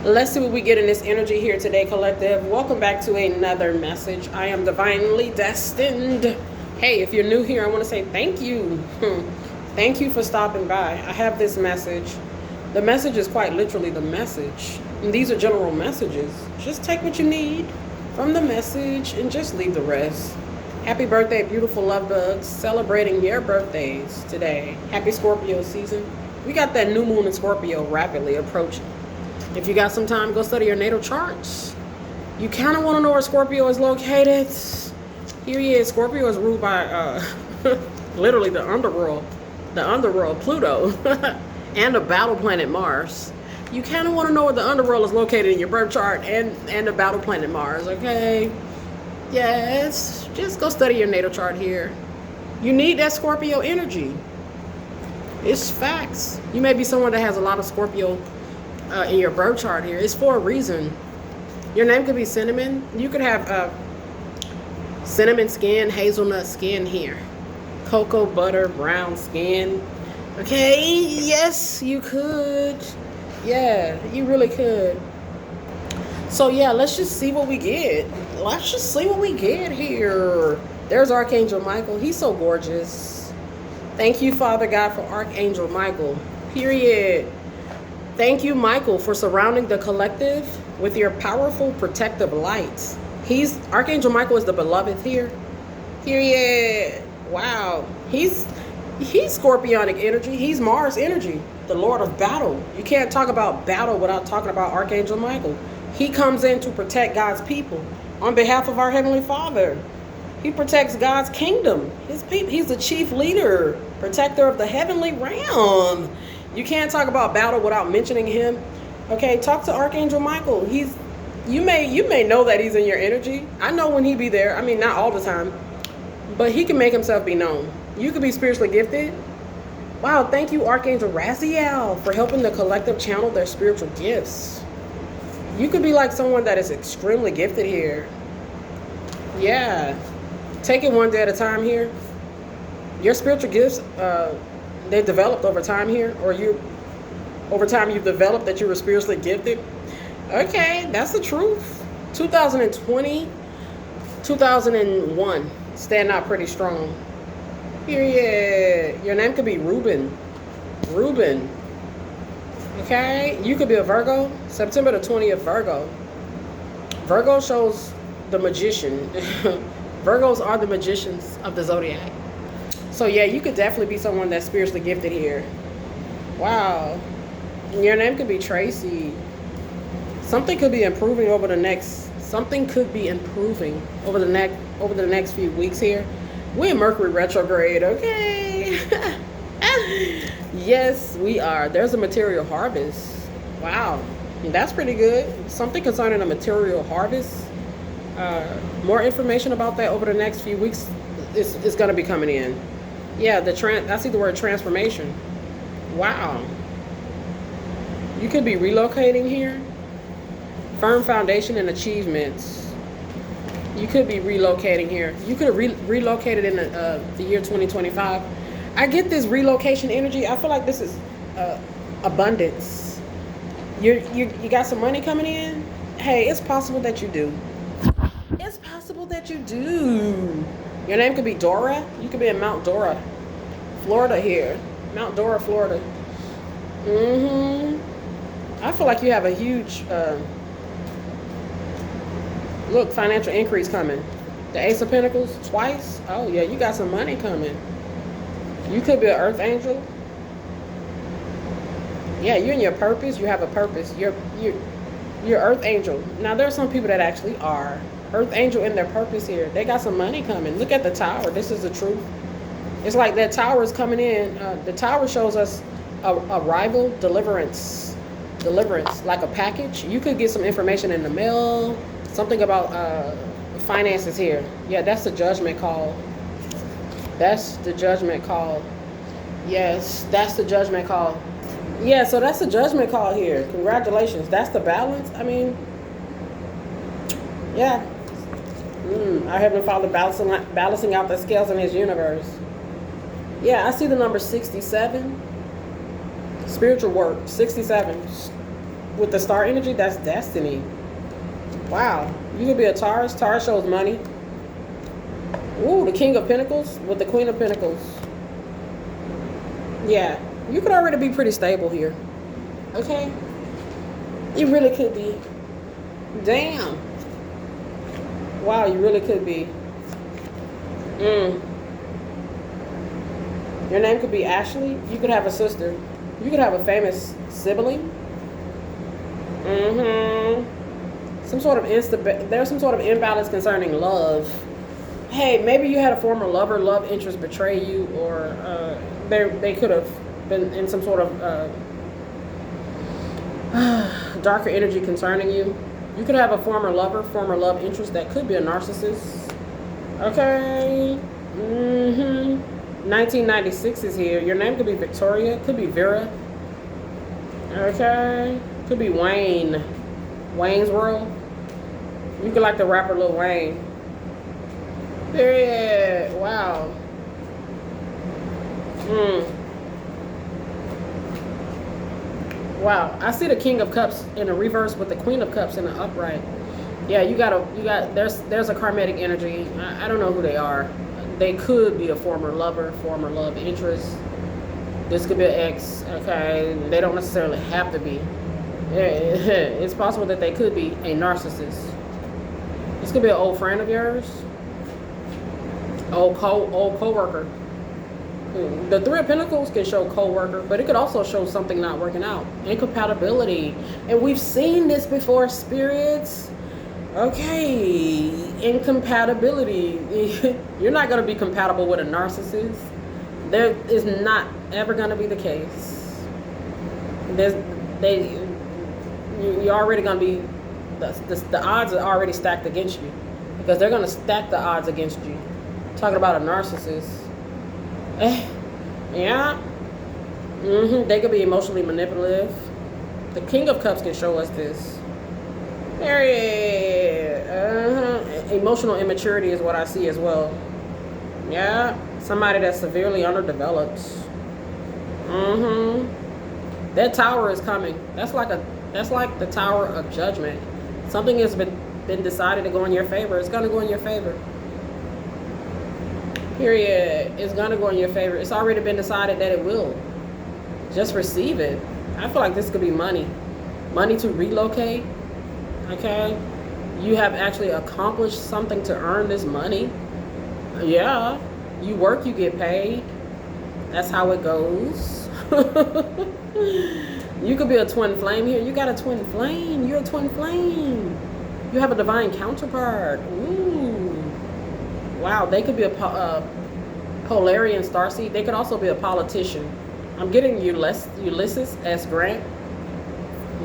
Let's see what we get in this energy here today, collective. Welcome back to another message. I am divinely destined. Hey, if you're new here, I want to say thank you. Thank you for stopping by. I have this message. The message is quite literally the message. And these are general messages. Just take what you need from the message and just leave the rest. Happy birthday, beautiful love bugs. Celebrating your birthdays today. Happy Scorpio season. We got that new moon in Scorpio rapidly approaching. If you got some time, go study your natal charts. You kind of want to know where Scorpio is located. Here he is. Scorpio is ruled by literally the underworld, Pluto, and the battle planet Mars. You kind of want to know where the underworld is located in your birth chart and the battle planet Mars, okay? Yes, just go study your natal chart here. You need that Scorpio energy. It's facts. You may be someone that has a lot of Scorpio in your birth chart here. It's for a reason. Your name could be Cinnamon. You could have cinnamon skin, hazelnut skin here. Cocoa butter, brown skin. Okay, yes, you could. Yeah, you really could. So yeah, let's just see what we get. Let's just see what we get here. There's Archangel Michael. He's so gorgeous. Thank you, Father God, for Archangel Michael. Period. Thank you, Michael, for surrounding the collective with your powerful protective lights. Archangel Michael is the beloved here. Period. Wow. He's Scorpionic energy. He's Mars energy, the Lord of battle. You can't talk about battle without talking about Archangel Michael. He comes in to protect God's people on behalf of our Heavenly Father. He protects God's kingdom. His people. He's the chief leader, protector of the heavenly realm. You can't talk about battle without mentioning him. Okay, talk to Archangel Michael. You may know that he's in your energy. I know when he be there. I mean, not all the time, but he can make himself be known. You could be spiritually gifted. Wow, thank you, Archangel Raziel, for helping the collective channel their spiritual gifts. You could be like someone that is extremely gifted here. Yeah. Take it one day at a time here. Your spiritual gifts, they developed over time here, or over time you've developed that you were spiritually gifted. Okay, that's the truth. 2020, 2001 stand out pretty strong. Period. Your name could be Ruben. Okay, you could be a Virgo. September the 20th, Virgo. Virgo shows the magician. Virgos are the magicians of the zodiac. So yeah, you could definitely be someone that's spiritually gifted here. Wow. Your name could be Tracy. Something could be improving over the next few weeks here. We're in Mercury retrograde, okay? Yes, we are. There's a material harvest. Wow. That's pretty good. Something concerning a material harvest. More information about that over the next few weeks is going to be coming in. Yeah, I see the word transformation. Wow. You could be relocating here. Firm foundation and achievements. You could be relocating here. You could have relocated in the year 2025. I get this relocation energy. I feel like this is abundance. You got some money coming in? Hey, it's possible that you do. It's possible that you do. Your name could be Dora. You could be in Mount Dora, Florida here. Mount Dora, Florida. I feel like you have a huge, financial increase coming. The Ace of Pentacles, twice. Oh, yeah, you got some money coming. You could be an Earth Angel. Yeah, you're in your purpose. You have a purpose. You're Earth Angel. Now, there are some people that actually are Earth Angel in their purpose here. They got some money coming. Look at the tower. This is the truth. It's like that tower is coming in. The tower shows us arrival, deliverance, like a package. You could get some information in the mail. Something about finances here. Yeah, that's the judgment call. That's the judgment call. Yes, that's the judgment call. Yeah, so that's the judgment call here. Congratulations. That's the balance. I mean, yeah. Our Heavenly Father balancing out the scales in His universe. Yeah, I see the number 67. Spiritual work, 67. With the star energy, that's destiny. Wow. You could be a Taurus. Taurus shows money. Ooh, the King of Pentacles with the Queen of Pentacles. Yeah. You could already be pretty stable here. Okay? You really could be. Damn. Wow, you really could be. Your name could be Ashley. You could have a sister. You could have a famous sibling. Some sort of there's some sort of imbalance concerning love. Hey, maybe you had a former lover, love interest betray you, or they could have been in some sort of darker energy concerning you. You could have a former lover, former love interest that could be a narcissist. Okay. 1996 is here. Your name could be Victoria. Could be Vera. Okay. Could be Wayne. Wayne's World. You could like the rapper Lil Wayne. Period. Wow. Wow. I see the King of Cups in the reverse with the Queen of Cups in the upright. Yeah, there's a karmatic energy. I don't know who they are. They could be a former lover, former love interest. This could be an ex, okay? They don't necessarily have to be. It's possible that they could be a narcissist. This could be an old friend of yours. Old co-worker. The Three of Pentacles can show co-worker, but it could also show something not working out. Incompatibility. And we've seen this before, spirits. Okay, incompatibility. You're not going to be compatible with a narcissist. There is not ever going to be the case. You're already going to be, the odds are already stacked against you, because they're going to stack the odds against you. Talking about a narcissist. Yeah. They could be emotionally manipulative. The King of Cups can show us this. Period. Emotional immaturity is what I see as well. Yeah. Somebody that's severely underdeveloped. That Tower is coming. That's like the Tower of Judgment. Something has been decided to go in your favor. It's gonna go in your favor. Period. It's gonna go in your favor. It's already been decided that it will. Just receive it. I feel like this could be money. Money to relocate. Okay? You have actually accomplished something to earn this money. Yeah. You work, you get paid. That's how it goes. You could be a twin flame here. You got a twin flame. You're a twin flame. You have a divine counterpart. Ooh. Wow, they could be a Polarian starseed. They could also be a politician. I'm getting Ulysses S. Grant.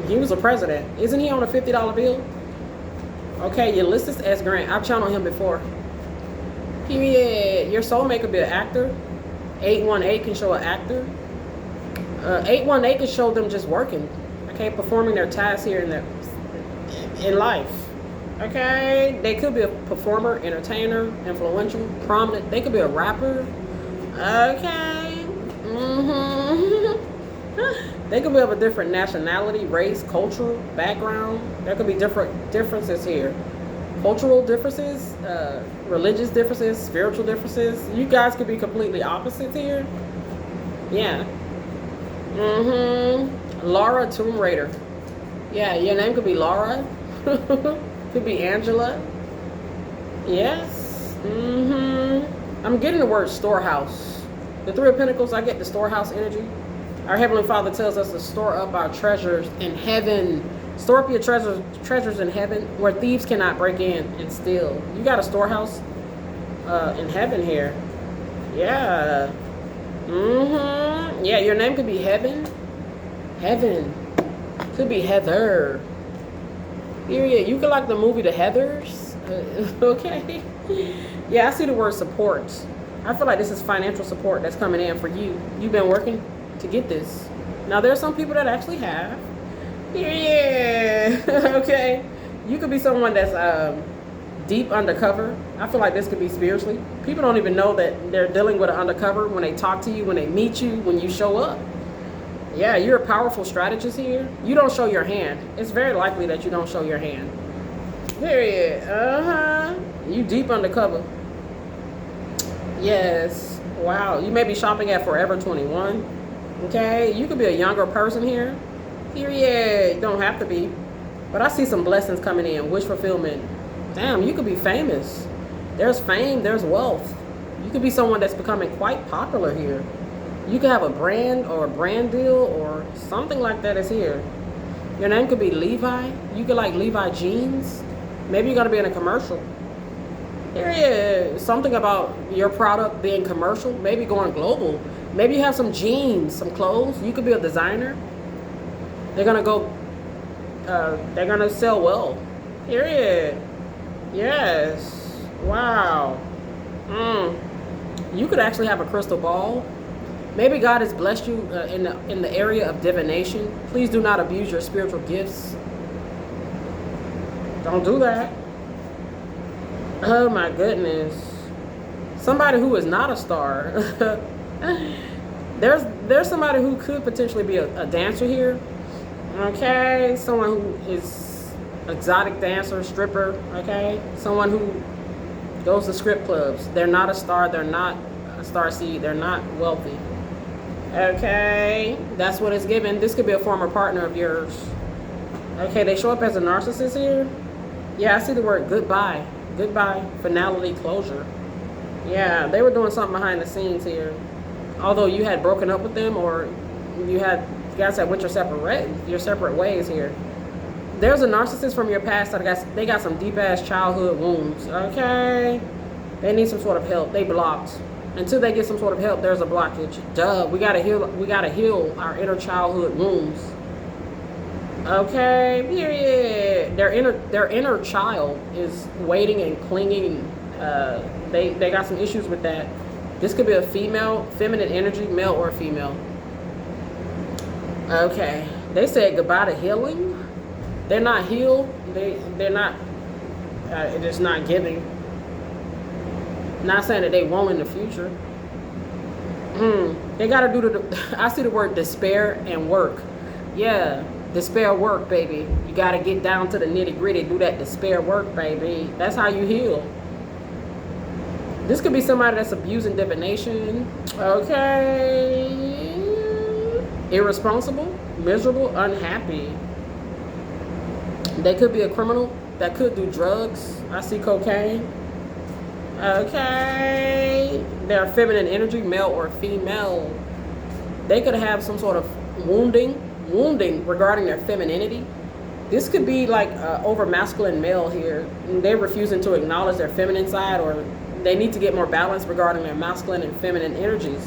He was a president. Isn't he on a $50 bill? Okay, Ulysses S. Grant. I've channeled him before. Period. Your soulmate could be an actor. 818 can show an actor. 818 can show them just working. Okay, performing their tasks here in life. Okay, they could be a performer, entertainer, influential, prominent. They could be a rapper. Okay. They could be of a different nationality, race, cultural background. There could be differences here. Cultural differences, religious differences, spiritual differences. You guys could be completely opposites here. Yeah. Laura Tomb Raider. Yeah, your name could be Laura. Could be Angela. Yes. I'm getting the word storehouse. The Three of Pentacles, I get the storehouse energy. Our Heavenly Father tells us to store up our treasures in heaven. Store up your treasures in heaven where thieves cannot break in and steal. You got a storehouse in heaven here. Yeah. Yeah, your name could be Heaven. Heaven. Could be Heather. Period. You could like the movie The Heathers. Okay. Yeah, I see the word support. I feel like this is financial support that's coming in for you. You've been working to get this. Now, there are some people that actually have. Yeah. Okay. You could be someone that's deep undercover. I feel like this could be spiritually. People don't even know that they're dealing with an undercover when they talk to you, when they meet you, when you show up. Yeah, you're a powerful strategist here. You don't show your hand. It's very likely that you don't show your hand. Period. You deep undercover. Yes. Wow. You may be shopping at Forever 21. Okay. You could be a younger person here. Period. You don't have to be. But I see some blessings coming in. Wish fulfillment. Damn, you could be famous. There's fame. There's wealth. You could be someone that's becoming quite popular here. You could have a brand or a brand deal or something like that is here. Your name could be Levi. You could like Levi jeans. Maybe you're going to be in a commercial. Period. Something about your product being commercial. Maybe going global. Maybe you have some jeans, some clothes. You could be a designer. They're going to go, they're going to sell well. Period. Yes. Wow. You could actually have a crystal ball. Maybe God has blessed you in the area of divination. Please do not abuse your spiritual gifts. Don't do that. Oh my goodness. Somebody who is not a star. There's somebody who could potentially be a dancer here. Okay, someone who is exotic dancer, stripper. Okay, someone who goes to strip clubs. They're not a star. They're not a star seed. They're not wealthy. Okay, that's what it's given. This could be a former partner of yours. Okay, they show up as a narcissist here. Yeah, I see the word goodbye. Goodbye, finality, closure. Yeah, they were doing something behind the scenes here. Although you had broken up with them or you guys had went your separate ways here. There's a narcissist from your past that they got some deep ass childhood wounds. Okay, they need some sort of help. They blocked. Until they get some sort of help, there's a blockage. Duh, we gotta heal our inner childhood wounds. Okay, period. Their inner child is waiting and clinging. They got some issues with that. This could be a female, feminine energy, male or female. Okay, they said goodbye to healing. They're not healed. They're not. It's just not giving. Not saying that they won't in the future. They gotta do I see the word despair and work. Yeah, despair work, baby. You gotta get down to the nitty gritty. Do that despair work, baby. That's how you heal. This could be somebody that's abusing divination. Okay. Irresponsible, miserable, unhappy. They could be a criminal that could do drugs. I see cocaine. Okay. They're feminine energy, male or female. They could have some sort of wounding regarding their femininity. This could be like over masculine male here. They're refusing to acknowledge their feminine side, or they need to get more balance regarding their masculine and feminine energies.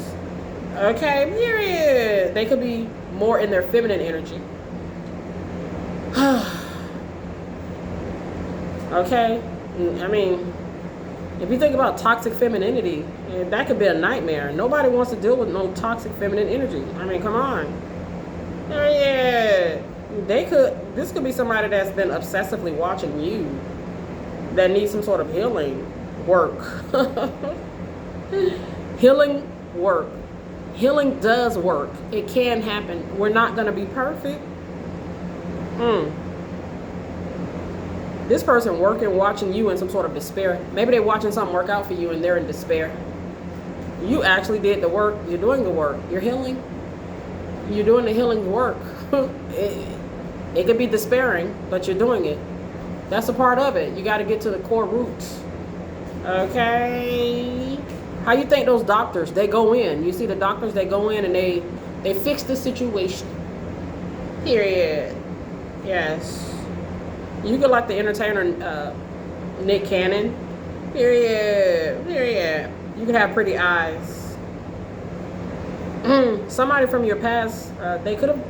Okay, period. They could be more in their feminine energy. Okay, I mean, if you think about toxic femininity, that could be a nightmare. Nobody wants to deal with no toxic feminine energy. I mean, come on. Yeah, this could be somebody that's been obsessively watching you that needs some sort of healing work. Healing work. Healing does work. It can happen. We're not going to be perfect. This person working, watching you in some sort of despair. Maybe they're watching something work out for you and they're in despair. You actually did the work. You're doing the work. You're healing. You're doing the healing work. It could be despairing, but you're doing it. That's a part of it. You got to get to the core roots. Okay. How you think those doctors, they go in? You see the doctors, they go in and they fix the situation. Period. Yes. You could like the entertainer Nick Cannon. Period. Period. You could have pretty eyes. Somebody from your past, they could have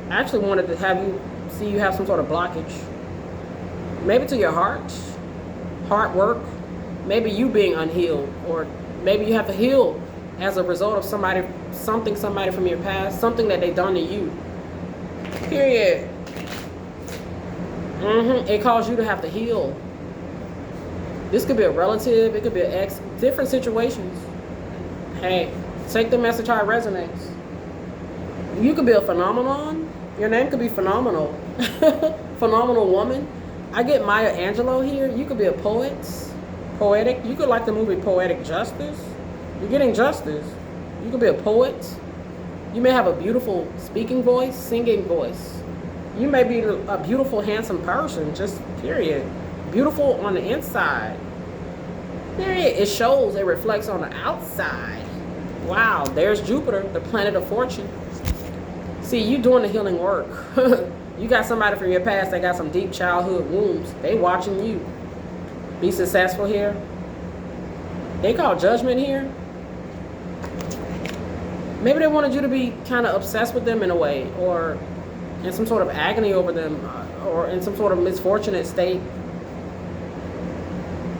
actually wanted to have you see you have some sort of blockage. Maybe to your heart work. Maybe you being unhealed, or maybe you have to heal as a result of somebody from your past, something that they done to you. Period. It caused you to have to heal. This could be a relative, it could be an ex, different situations. Hey, take the message how it resonates. You could be a phenomenon. Your name could be phenomenal. Phenomenal woman. I get Maya Angelou here. You could be a poet. Poetic. You could like the movie Poetic Justice. You're getting justice. You could be a poet. You may have a beautiful speaking voice, singing voice. You may be a beautiful, handsome person, just period. Beautiful on the inside. Period. It shows, it reflects on the outside. Wow, there's Jupiter, the planet of fortune. See, you doing the healing work. You got somebody from your past that got some deep childhood wounds. They watching you be successful here. They call judgment here. Maybe they wanted you to be kind of obsessed with them in a way, or in some sort of agony over them, or in some sort of misfortunate state.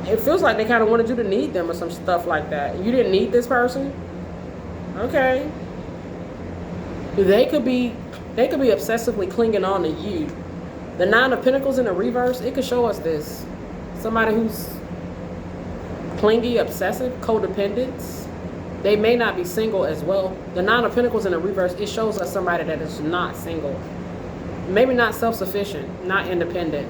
It feels like they kind of wanted you to need them or some stuff like that. You didn't need this person? Okay. They could be obsessively clinging on to you. The Nine of Pentacles in the reverse, it could show us this. Somebody who's clingy, obsessive, codependent. They may not be single as well. The Nine of Pentacles in the reverse, it shows us somebody that is not single. Maybe not self-sufficient, not independent.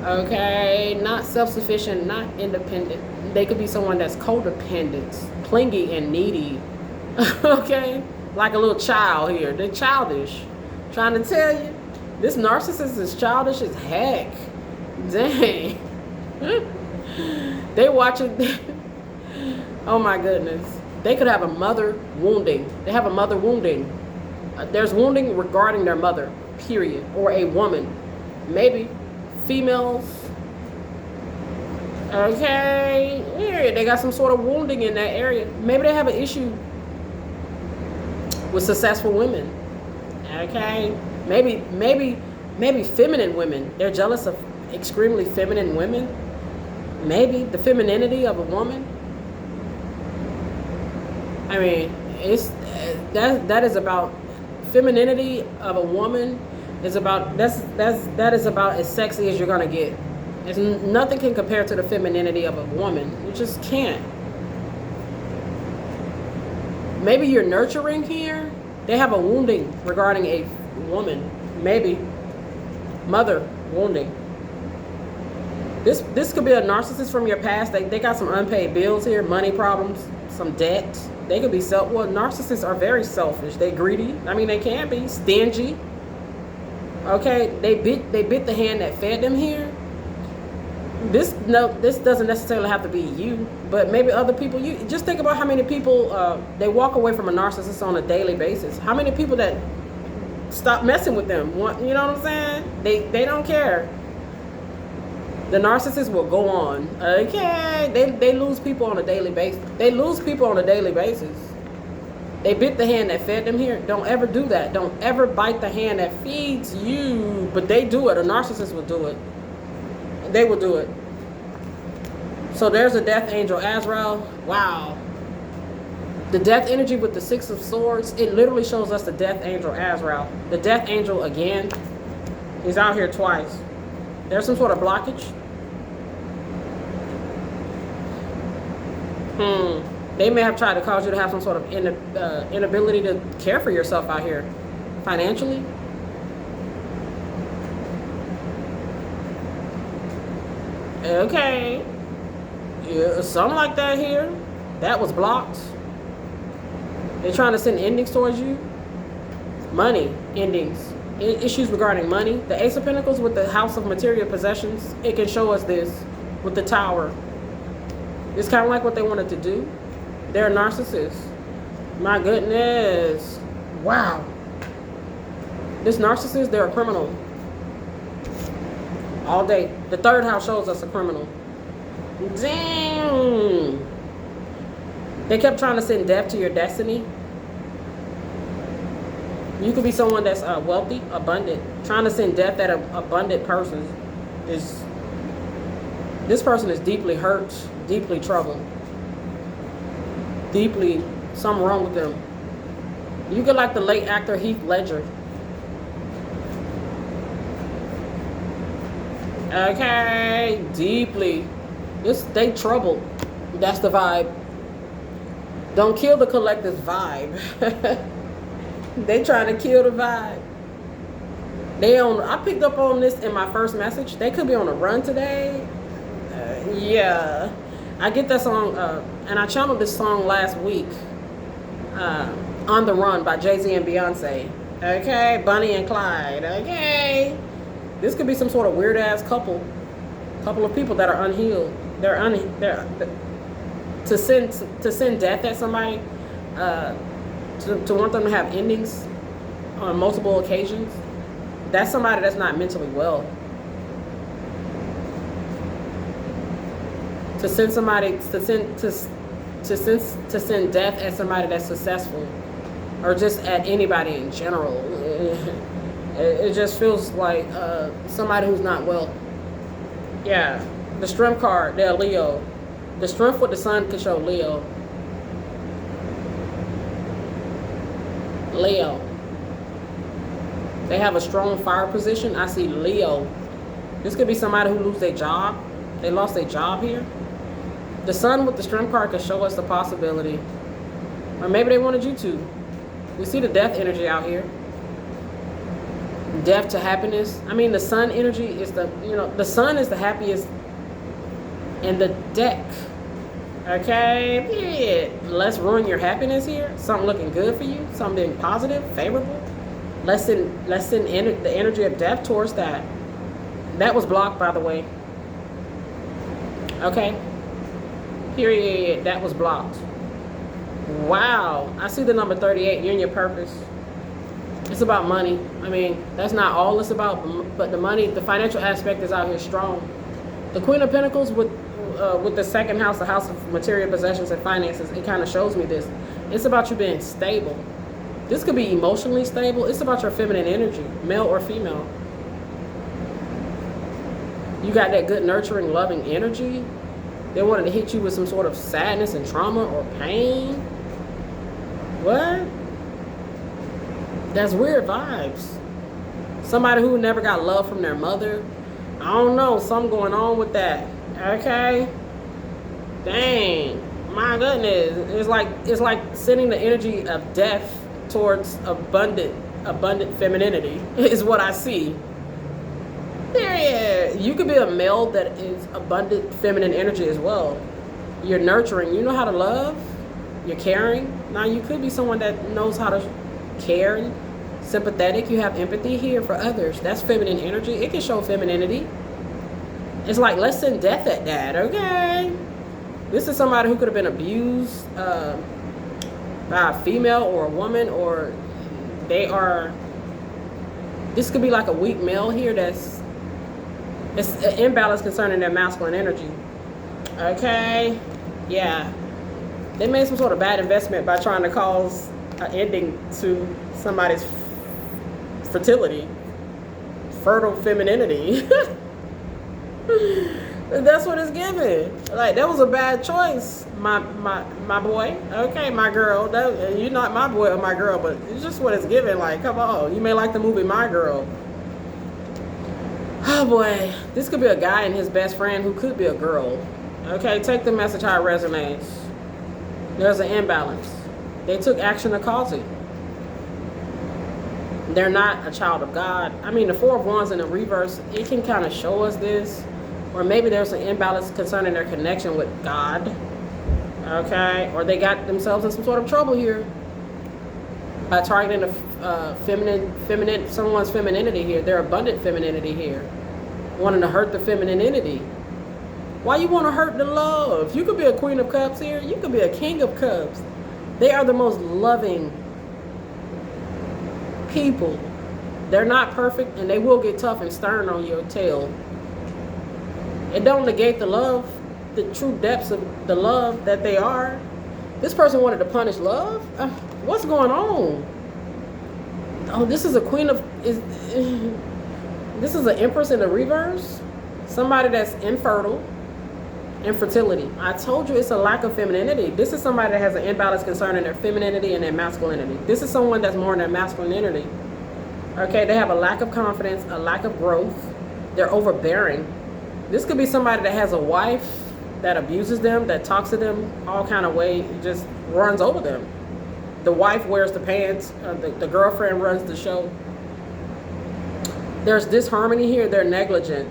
Okay, not self-sufficient, not independent. They could be someone that's codependent, clingy and needy. Okay, like a little child here. They're childish. Trying to tell you, this narcissist is childish as heck. Dang. They watching. Oh my goodness. They could have a mother wounding. They have a mother wounding. There's wounding regarding their mother, period. Or a woman. Maybe. Females. Okay. Yeah, they got some sort of wounding in that area. Maybe they have an issue with successful women. Okay. Maybe feminine women. They're jealous of extremely feminine women. Maybe the femininity of a woman. I mean, it's that is about femininity of a woman is about that is about as sexy as you're gonna get. It's nothing can compare to the femininity of a woman. You just can't. Maybe you're nurturing here. They have a wounding regarding a woman. Maybe mother wounding. This could be a narcissist from your past. They got some unpaid bills here, money problems, some debt. They could be narcissists are very selfish. They're greedy. I mean, they can be stingy. Okay, they bit the hand that fed them here. This doesn't necessarily have to be you, but maybe other people. You just think about how many people they walk away from a narcissist on a daily basis. How many people that stop messing with them? You know what I'm saying? They don't care. The narcissist will go on. Okay, they lose people on a daily basis. They lose people on a daily basis. They bit the hand that fed them here. Don't ever do that. Don't ever bite the hand that feeds you. But they do it. A narcissist will do it. They will do it. So there's a death angel, Azrael. Wow. The death energy with the Six of Swords, it literally shows us the death angel, Azrael. The death angel again. He's out here twice. There's some sort of blockage. They may have tried to cause you to have some sort of inability to care for yourself out here financially. Okay. Yeah, something like that here. That was blocked. They're trying to send endings towards you. Money endings. Issues regarding money. The Ace of Pentacles with the House of Material Possessions. It can show us this with the Tower. It's kind of like what they wanted to do. They're a narcissist. My goodness. Wow. This narcissist, they're a criminal. All day. The third house shows us a criminal. Damn. They kept trying to send death to your destiny. You could be someone that's wealthy, abundant. Trying to send death at an abundant person is... This person is deeply hurt, deeply troubled. Deeply, something wrong with them. You get like the late actor Heath Ledger. Okay, deeply. They troubled. That's the vibe. Don't kill the collective vibe. They trying to kill the vibe. I picked up on this in my first message. They could be on a run today. Yeah. I get that song, and I channeled this song last week. On the Run by Jay-Z and Beyonce. Okay, Bonnie and Clyde. Okay. This could be some sort of weird ass couple of people that are unhealed. They're to send death at somebody, to want them to have endings on multiple occasions. That's somebody that's not mentally well. To send somebody to send death at somebody that's successful, or just at anybody in general. It just feels like somebody who's not well. Yeah, the strength card, they're Leo. The strength with the sun could show Leo. Leo. They have a strong fire position. I see Leo. This could be somebody who lose their job. They lost their job here. The sun with the strength card could show us the possibility. Or maybe they wanted you to. We see the death energy out here. Death to happiness. I mean, the sun energy is the sun is the happiest in the deck. Okay, period. Let's ruin your happiness here. Something looking good for you. Something being positive, favorable. Let's send the energy of death towards that. That was blocked, by the way. Okay. Period. That was blocked. Wow. I see the number 38. You're in your purpose. It's about money. I mean, that's not all it's about, but the money, the financial aspect is out here strong. The Queen of Pentacles with the second house, the house of material possessions and finances, it kind of shows me this. It's about you being stable. This could be emotionally stable. It's about your feminine energy, male or female. You got that good, nurturing, loving energy. They wanted to hit you with some sort of sadness and trauma or pain. What? That's weird vibes. Somebody who never got love from their mother. I don't know, something going on with that. Okay? Dang. My goodness. It's like sending the energy of death towards abundant femininity is what I see. Period. You could be a male that is abundant feminine energy as well. You're nurturing. You know how to love. You're caring. Now you could be someone that knows how to care, sympathetic. You have empathy here for others. That's feminine energy. It can show femininity. It's like, let's send death at that. Okay. This is somebody who could have been abused by a female or a woman, or this could be like a weak male here it's an imbalance concerning their masculine energy. Okay. Yeah. They made some sort of bad investment by trying to cause an ending to somebody's fertility, fertile femininity. That's what it's giving. Like, that was a bad choice, my boy. Okay, my girl. You're not my boy or my girl, but it's just what it's giving. Like, come on. You may like the movie My Girl. Oh boy, this could be a guy and his best friend who could be a girl. Okay, take the message how it resonates. There's an imbalance. They took action to cause it. They're not a child of God. I mean, the Four of Wands in the reverse, it can kind of show us this. Or maybe there's an imbalance concerning their connection with God. Okay, or they got themselves in some sort of trouble here by targeting someone's femininity here, their abundant femininity here, wanting to hurt the femininity. Why you want to hurt the love? You could be a Queen of Cups here. You could be a King of Cups. They are the most loving people. They're not perfect, and they will get tough and stern on your tail. It don't negate the love, the true depths of the love that they are. This person wanted to punish love? What's going on? Oh, this is a queen of... This is an empress in the reverse? Somebody that's infertile. Infertility. I told you it's a lack of femininity. This is somebody that has an imbalance concerning their femininity and their masculinity. This is someone that's more in their masculinity. Okay, they have a lack of confidence, a lack of growth. They're overbearing. This could be somebody that has a wife that abuses them, that talks to them all kind of way, just runs over them. The wife wears the pants. The girlfriend runs the show. There's disharmony here. They're negligent.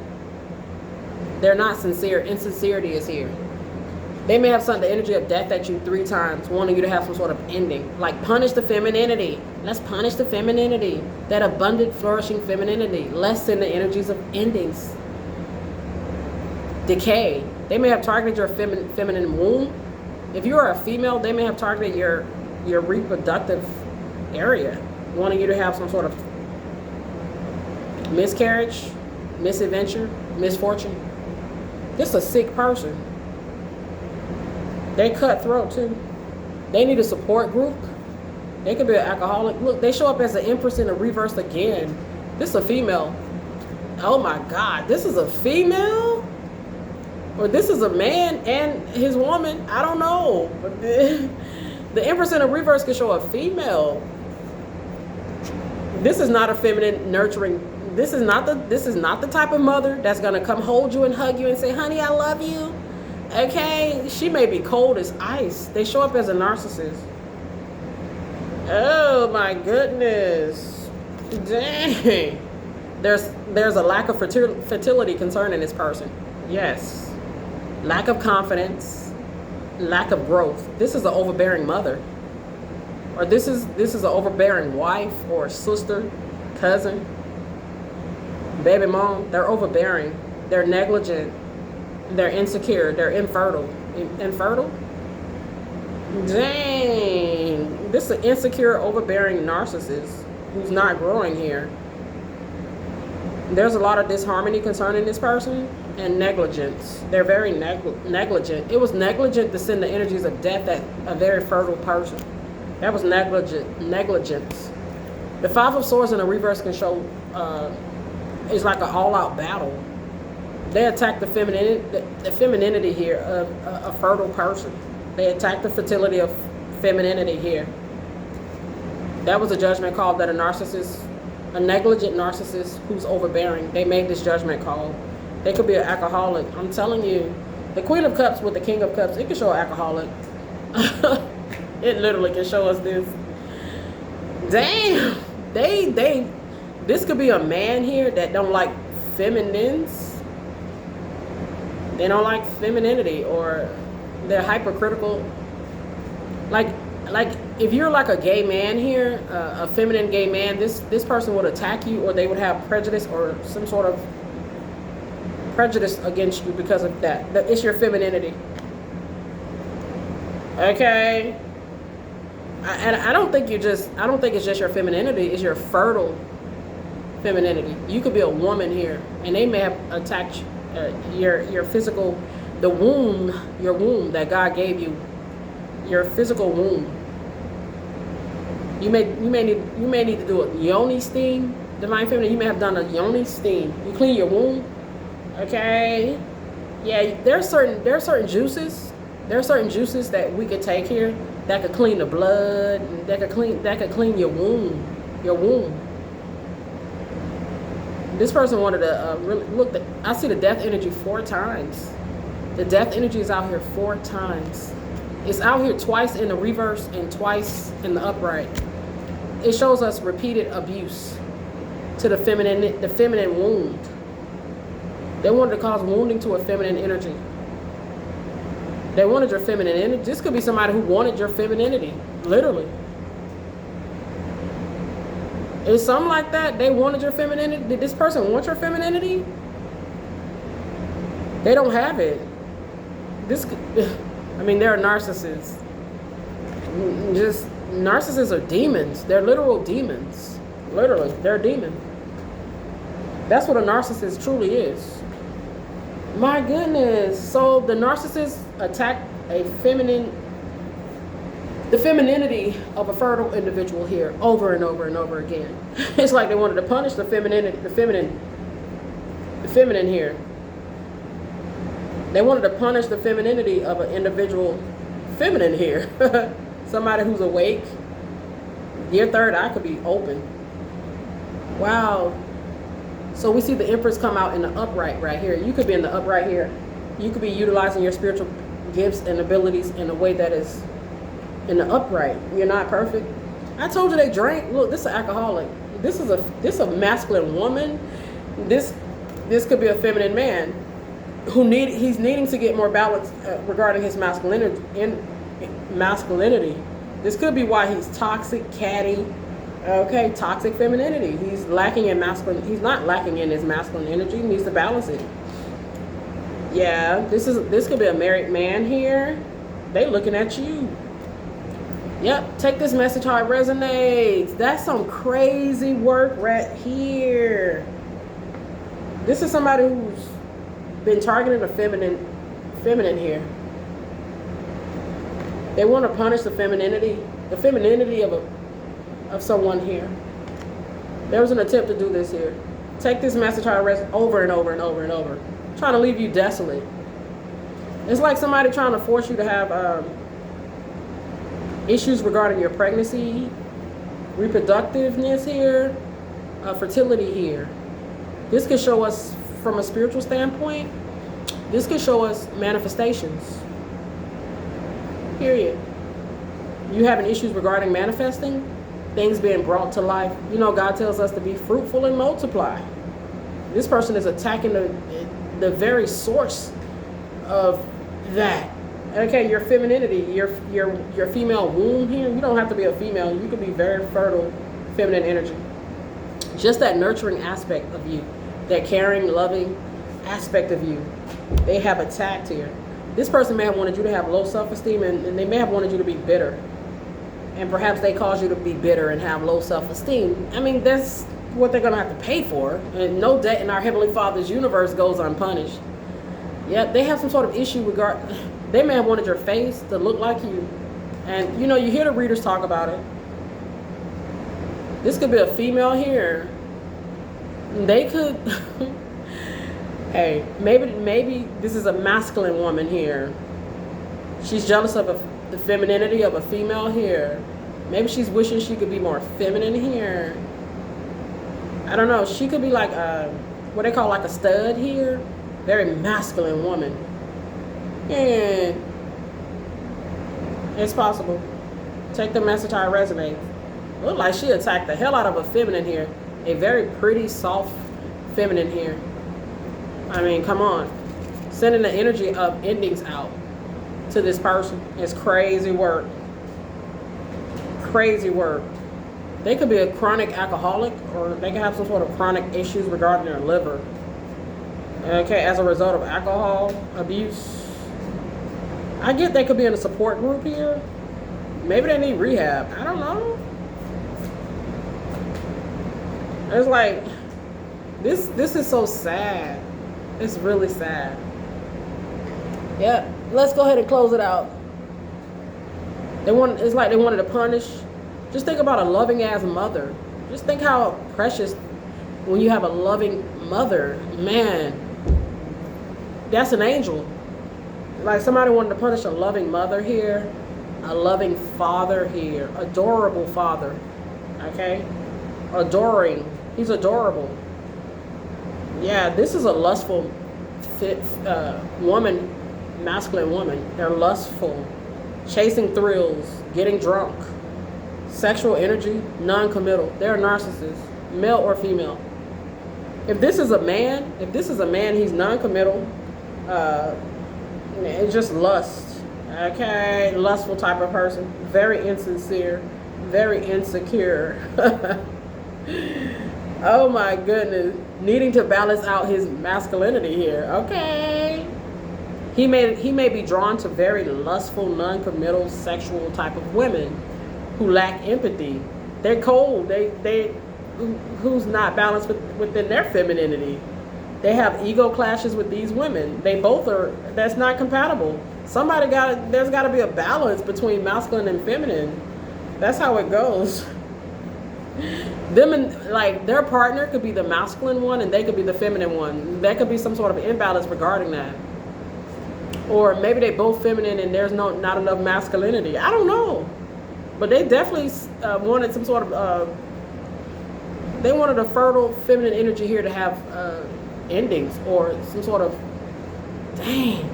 They're not sincere. Insincerity is here. They may have the energy of death at you 3 times, wanting you to have some sort of ending. Like, punish the femininity. Let's punish the femininity. That abundant, flourishing femininity. Lessen the energies of endings. Decay. They may have targeted your feminine womb. If you are a female, they may have targeted your reproductive area, wanting you to have some sort of miscarriage, misadventure, misfortune. This is a sick person. They cutthroat too. They need a support group. They could be an alcoholic. Look, they show up as an empress in the reverse again. This is a female. Oh my God, this is a female? Or this is a man and his woman? I don't know. But the empress in the reverse can show a female. This is not a feminine, nurturing. This is not the type of mother that's gonna come hold you and hug you and say, honey, I love you. Okay, she may be cold as ice. They show up as a narcissist. Oh my goodness. Dang. There's a lack of fertility concerning this person. Yes. Lack of confidence. Lack of growth. This is an overbearing mother. Or this is an overbearing wife or sister, cousin, baby mom. They're overbearing. They're negligent. They're insecure. They're infertile. Infertile? Dang. This is an insecure, overbearing narcissist who's not growing here. There's a lot of disharmony concerning this person and negligence. They're very negligent. It was negligent to send the energies of death at a very fertile person. That was negligence. The Five of Swords in a reverse can show is like an all-out battle. They attack the femininity here of a fertile person. They attack the fertility of femininity here. That was a judgment call that a narcissist, a negligent narcissist who's overbearing, they made this judgment call. They could be an alcoholic. I'm telling you, the Queen of Cups with the King of Cups, it can show an alcoholic. It literally can show us this. Damn. This could be a man here that don't like feminines. They don't like femininity, or they're hypercritical. Like if you're like a gay man here, a feminine gay man, this person would attack you, or they would have prejudice or some sort of prejudice against you because of that. It's your femininity. Okay. And I don't think it's just your femininity. It's your fertile femininity. You could be a woman here, and they may have attacked your physical, the womb, your womb that God gave you, your physical womb. You may need to do a yoni steam, divine feminine. You may have done a yoni steam. You clean your womb. Okay. Yeah, there are certain juices. There are certain juices that we could take here that could clean the blood, that could clean your womb, This person wanted to really look. I see the death energy 4 times. The death energy is out here 4 times. It's out here twice in the reverse and twice in the upright. It shows us repeated abuse to the feminine wound. They wanted to cause wounding to a feminine energy. They wanted your feminine energy. This could be somebody who wanted your femininity, literally. It's something like that. They wanted your femininity. Did this person want your femininity? They don't have it. They're narcissists. Just narcissists are demons. They're literal demons. Literally, they're a demon. That's what a narcissist truly is. My goodness. So the narcissist attacked the femininity of a fertile individual here over and over and over again. It's like they wanted to punish the feminine here. They wanted to punish the femininity of an individual feminine here. Somebody who's awake. Your third eye could be open. Wow. So we see the Empress come out in the upright right here. You could be in the upright here. You could be utilizing your spiritual gifts and abilities in a way that is in the upright. You're not perfect. I told you they drank. Look, this is an alcoholic. This is a masculine woman. This could be a feminine man he's needing to get more balance regarding his masculinity. This could be why he's toxic, catty. Okay, toxic femininity. He's lacking in masculine. He's not lacking in his masculine energy. He needs to balance it. Yeah, this could be a married man here. They looking at you. Yep, take this message how it resonates. That's some crazy work right here. This is somebody who's been targeting the feminine here. They want to punish the femininity of someone here. There was an attempt to do this here. Take this message how it resonates over and over and over and over. Trying to leave you desolate. It's like somebody trying to force you to have issues regarding your pregnancy, reproductiveness here, fertility here. This could show us from a spiritual standpoint. This could show us manifestations. Period. You having issues regarding manifesting, things being brought to life. You know, God tells us to be fruitful and multiply. This person is attacking the very source of that. Okay, your femininity, your female womb here. You don't have to be a female. You can be very fertile, feminine energy. Just that nurturing aspect of you, that caring, loving aspect of you, they have attacked here. This person may have wanted you to have low self-esteem, and they may have wanted you to be bitter. And perhaps they caused you to be bitter and have low self-esteem. I mean, that's what they're going to have to pay for. And no debt in our Heavenly Father's universe goes unpunished. Yeah, they have some sort of issue they may have wanted your face to look like you. And, you know, you hear the readers talk about it. This could be a female here. They could... Hey, maybe this is a masculine woman here. She's jealous of the femininity of a female here. Maybe she's wishing she could be more feminine here. I don't know. She could be like what they call like a stud here. Very masculine woman. Yeah, it's possible. Take the message how it resonates. Look like she attacked the hell out of a feminine here. A very pretty, soft feminine here. I mean, come on. Sending the energy of endings out to this person is crazy work. Crazy work. They could be a chronic alcoholic, or they could have some sort of chronic issues regarding their liver. Okay, as a result of alcohol abuse. I get they could be in a support group here. Maybe they need rehab. I don't know. It's like, this is so sad. It's really sad. Yeah, let's go ahead and close it out. It's like they wanted to punish. Just think about a loving ass mother. Just think how precious when you have a loving mother. Man, that's an angel. Like somebody wanted to punish a loving mother here, a loving father here, adorable father. Okay, adoring. He's adorable. Yeah, this is a lustful woman, masculine woman. They're lustful, chasing thrills, getting drunk, sexual energy, non-committal. They're narcissists, male or female. If this is a man, he's non-committal. It's just lust. Okay, lustful type of person. Very insincere, very insecure. Oh my goodness. Needing to balance out his masculinity here. Okay. He may be drawn to very lustful, non-committal, sexual type of women who lack empathy. They're cold. Who's not balanced within their femininity. They have ego clashes with these women. That's not compatible. There's got to be a balance between masculine and feminine. That's how it goes. Them and like their partner could be the masculine one and they could be the feminine one. There could be some sort of imbalance regarding that. Or maybe they both feminine and there's not enough masculinity. I don't know. But they definitely wanted some sort of they wanted a fertile feminine energy here to have endings or some sort of dang.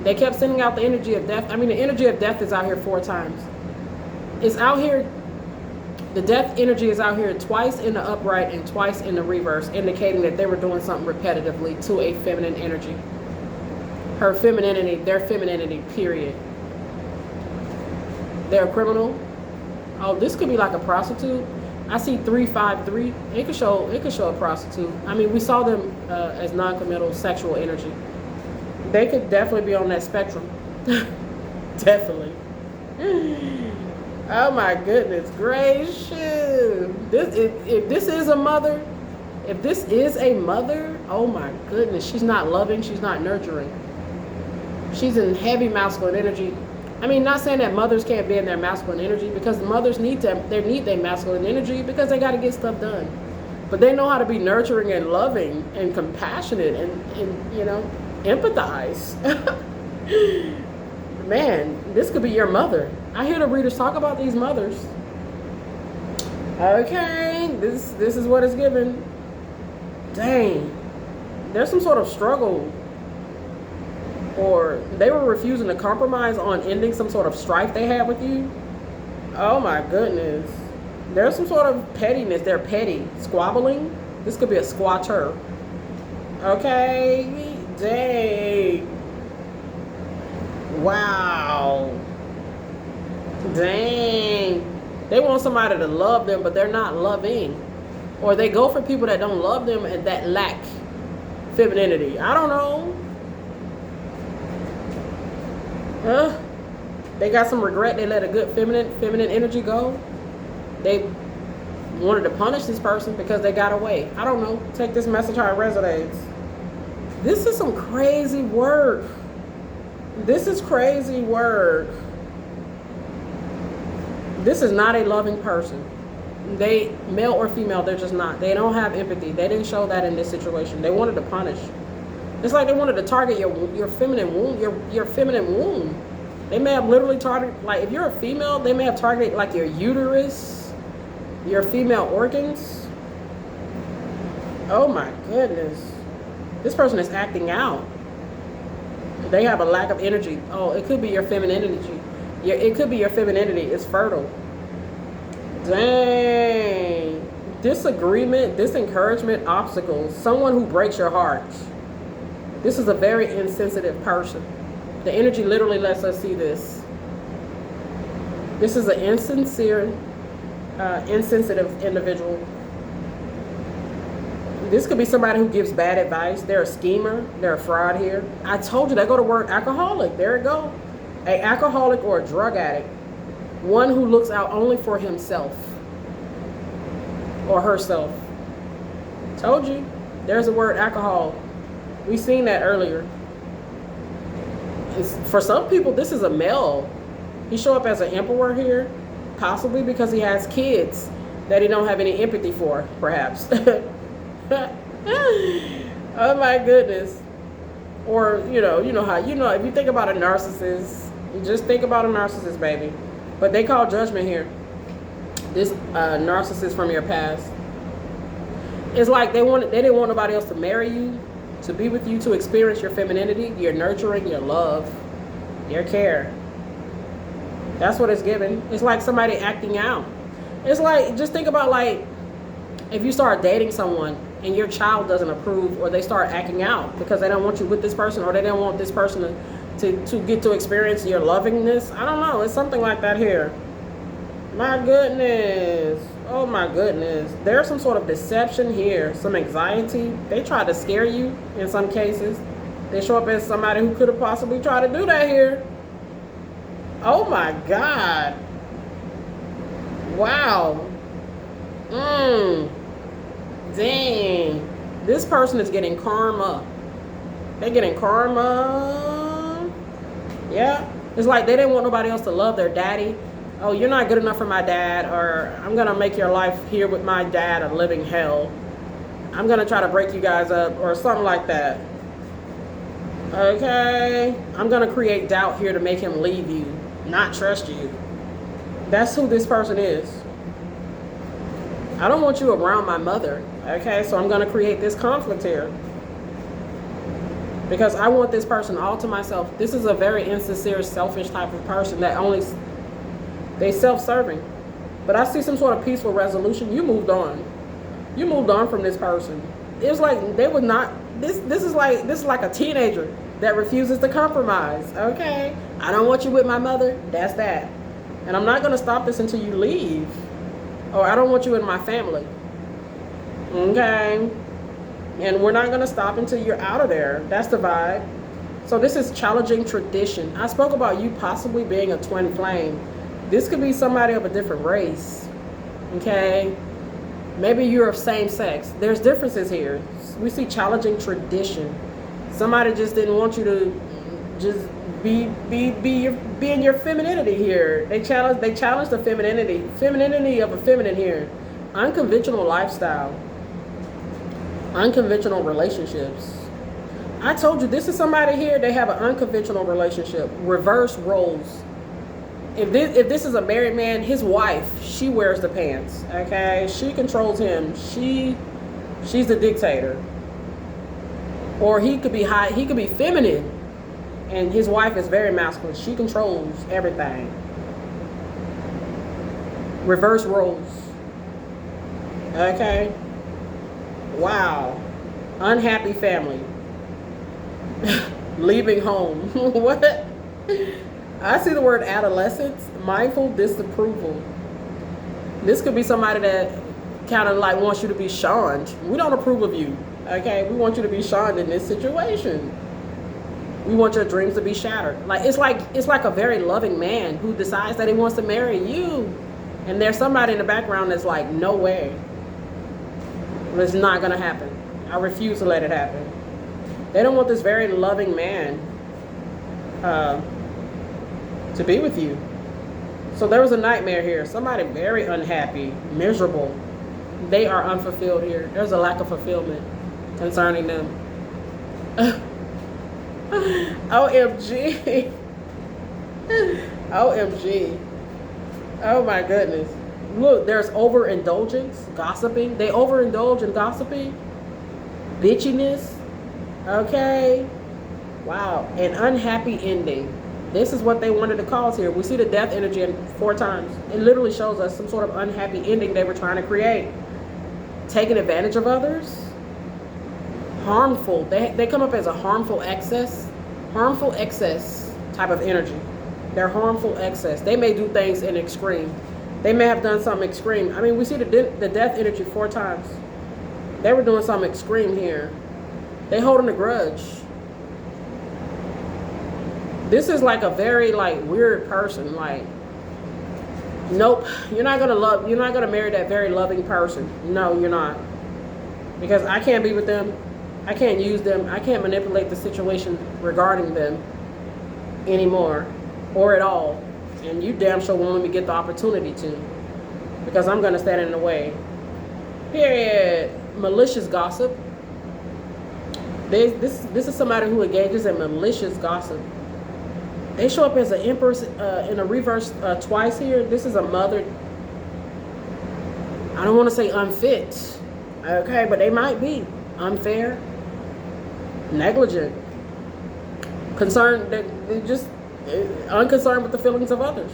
They kept sending out the energy of death. I mean, the energy of death is out here 4 times. It's out here. The death energy is out here twice in the upright and twice in the reverse, indicating that they were doing something repetitively to a feminine energy. Her femininity, their femininity, period. They're a criminal. Oh, this could be like a prostitute. I see 353. It could show a prostitute. I mean, we saw them as non-committal sexual energy. They could definitely be on that spectrum. Definitely. Oh my goodness gracious. If this is a mother, oh my goodness, she's not loving, she's not nurturing. She's in heavy masculine energy. I mean, not saying that mothers can't be in their masculine energy, because the mothers need their masculine energy because they got to get stuff done. But they know how to be nurturing and loving and compassionate and you know, empathize. Man, this could be your mother. I hear the readers talk about these mothers. Okay, this is what it's given. Dang. There's some sort of struggle, or they were refusing to compromise on ending some sort of strife they had with you. Oh my goodness. There's some sort of pettiness. They're petty. Squabbling. This could be a squatter. Okay. Dang. Wow. Dang. They want somebody to love them, but they're not loving. Or they go for people that don't love them and that lack femininity. I don't know. Huh? They got some regret. They let a good feminine energy go. They wanted to punish this person because they got away. I don't know. Take this message how it resonates. This is some crazy work. This is crazy work. This is not a loving person. They, male or female, they're just not. They don't have empathy. They didn't show that in this situation. They wanted to punish. It's like they wanted to target your feminine womb, your feminine womb. They may have literally targeted, like if you're a female, they may have targeted like your uterus, your female organs. Oh my goodness. This person is acting out. They have a lack of energy. Oh, it could be your femininity. It could be your femininity. It's fertile. Dang. Disagreement, disencouragement, obstacles. Someone who breaks your heart. This is a very insensitive person. The energy literally lets us see this. This is an insincere, insensitive individual. This could be somebody who gives bad advice. They're a schemer. They're a fraud here. I told you, they go to word alcoholic. There it go. An alcoholic or a drug addict. One who looks out only for himself or herself. Told you. There's the word alcohol. We seen that earlier. For some people, this is a male. He show up as an emperor here, possibly because he has kids that he don't have any empathy for, perhaps. Oh my goodness. Or you know if you think about a narcissist, you just think about a narcissist, baby. But they call judgment here. This narcissist from your past. It's like they didn't want nobody else to marry you, to be with you, to experience your femininity, your nurturing, your love, your care. That's what it's given. It's like somebody acting out. It's like, just think about like if you start dating someone and your child doesn't approve, or they start acting out because they don't want you with this person, or they don't want this person to get to experience your lovingness. I don't know. It's something like that here. My goodness. Oh my goodness. There's some sort of deception here. Some anxiety. They try to scare you in some cases. They show up as somebody who could have possibly tried to do that here. Oh my God. Wow. Dang. This person is getting karma. They're getting karma. Yeah. It's like they didn't want nobody else to love their daddy. Oh, you're not good enough for my dad, or I'm going to make your life here with my dad a living hell. I'm going to try to break you guys up, or something like that. Okay. I'm going to create doubt here to make him leave you, not trust you. That's who this person is. I don't want you around my mother. Okay, so I'm going to create this conflict here. Because I want this person all to myself. This is a very insincere, selfish type of person that only They self-serving. But I see some sort of peaceful resolution. You moved on. You moved on from this person. It was like they would not. This is like a teenager that refuses to compromise. Okay, I don't want you with my mother. That's that. And I'm not gonna stop this until you leave. Or I don't want you in my family. Okay. And we're not gonna stop until you're out of there. That's the vibe. So this is challenging tradition. I spoke about you possibly being a twin flame. This could be somebody of a different race. Okay. Maybe you're of same sex. There's differences here. We see challenging tradition. Somebody just didn't want you to just be in your femininity here. They challenge the femininity of a feminine here. Unconventional lifestyle. Unconventional relationships. I told you, this is somebody here, they have an unconventional relationship. Reverse roles. If this is a married man, his wife, she wears the pants. Okay? She controls him. She's the dictator. Or he could be feminine. And his wife is very masculine. She controls everything. Reverse roles. Okay? Wow. Unhappy family. Leaving home. What? I see the word adolescence. Mindful disapproval. This could be somebody that kind of like wants you to be shunned. We don't approve of you. Okay? We want you to be shunned in this situation. We want your dreams to be shattered. It's like a very loving man who decides that he wants to marry you. And there's somebody in the background that's like, no way. It's not going to happen. I refuse to let it happen. They don't want this very loving man to be with you. So there was a nightmare here. Somebody very unhappy, miserable. They are unfulfilled here. There's a lack of fulfillment concerning them. OMG. OMG. Oh my goodness. Look, there's overindulgence, gossiping. They overindulge in gossiping. Bitchiness. Okay. Wow. An unhappy ending. This is what they wanted to cause here. We see the death energy 4 times. It literally shows us some sort of unhappy ending they were trying to create. Taking advantage of others. Harmful. They come up as a harmful excess type of energy. They're harmful excess. They may do things in extreme. They may have done something extreme. I mean, we see the death energy 4 times. They were doing something extreme here. They holding a grudge. This is like a very weird person. Nope, you're not gonna marry that very loving person. No, you're not. Because I can't be with them. I can't use them. I can't manipulate the situation regarding them anymore or at all. And you damn sure won't let me get the opportunity to, because I'm going to stand in the way. Period. Malicious gossip. This is somebody who engages in malicious gossip. They show up as an empress in a reverse twice here. This is a mother. I don't want to say unfit. Okay, but they might be unfair, negligent, concerned. They're just unconcerned with the feelings of others.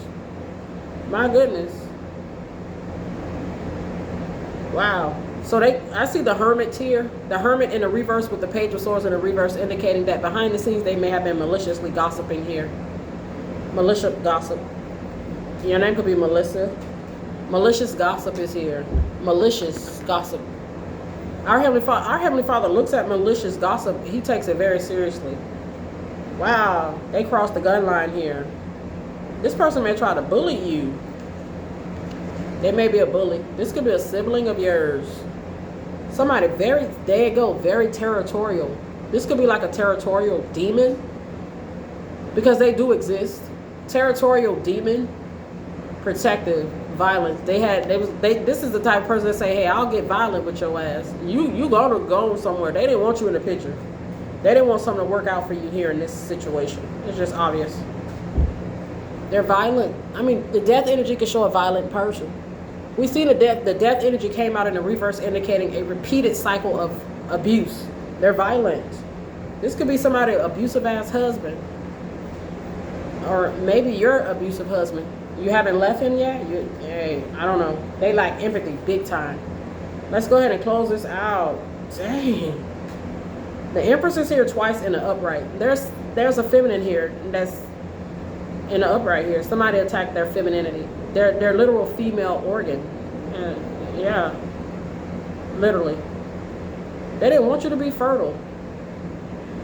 My goodness. Wow. So I see the hermit here, the hermit in the reverse with the page of swords in the reverse, indicating that behind the scenes they may have been maliciously gossiping here. Malicious gossip. Your name could be Melissa. Malicious gossip is here. Malicious gossip. Our Heavenly Father looks at malicious gossip. He takes it very seriously. Wow, they crossed the gun line here. This person may try to bully you. They may be a bully. This could be a sibling of yours. Somebody very territorial. This could be like a territorial demon, because they do exist. Territorial demon, protective, violence. This is the type of person that say, hey, I'll get violent with your ass. You gotta go somewhere. They didn't want you in the picture. They didn't want something to work out for you here in this situation. It's just obvious. They're violent. I mean, the death energy can show a violent person. We see the death energy came out in the reverse, indicating a repeated cycle of abuse. They're violent. This could be somebody, abusive ass husband. Or maybe your abusive husband. You haven't left him yet? Hey, I don't know. They lack empathy big time. Let's go ahead and close this out. Dang. The Empress is here twice in the upright. There's a feminine here that's in the upright here. Somebody attacked their femininity. Their literal female organ. Yeah. Literally. They didn't want you to be fertile.